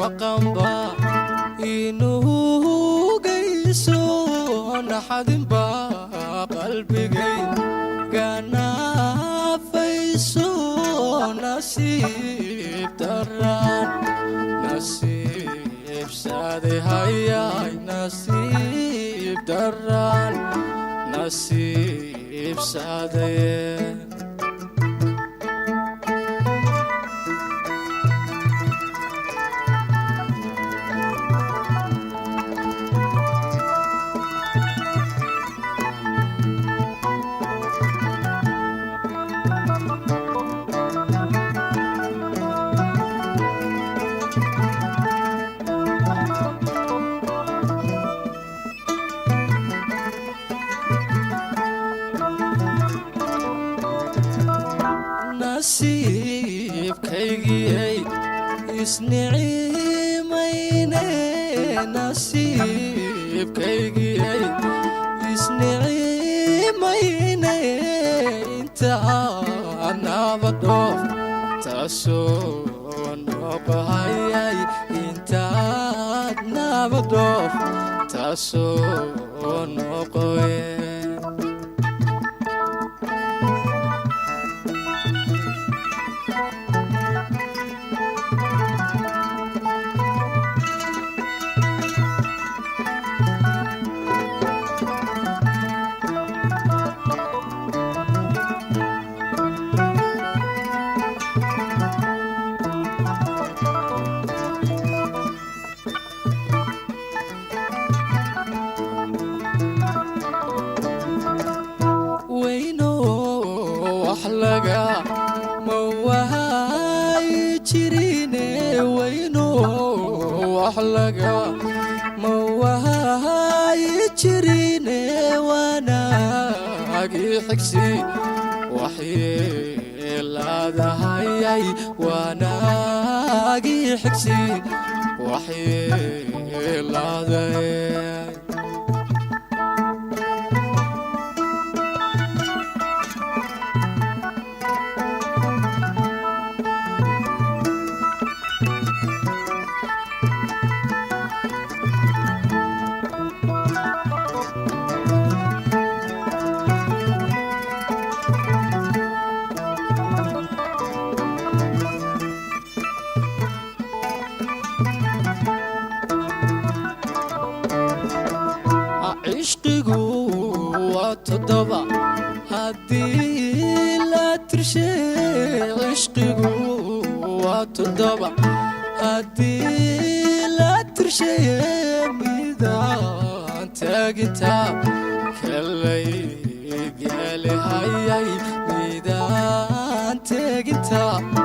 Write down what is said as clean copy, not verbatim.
maqanba inuu geyso naxadin baa qalbigay ganafayso nasiib daraan nasiib saade hayay nasiib daraan nasiib saade nasiibkaygiyay isnicimayne nasiibkaygiyay isnicimayne intaan nabadhoof taasoo noqohayay intaan nabadhoof taasoo noqoye laga mawahay jirine wayno wax laga mawahay jirine wanaagi xigsi waxyeeladahay wanaagi xigsi waxyeeladahay عشقيقو واتضبع هدي لا ترشي عشقيقو واتضبع هدي لا ترشي ميدان تاقتاب كلي قالي هاي ميدان تاقتاب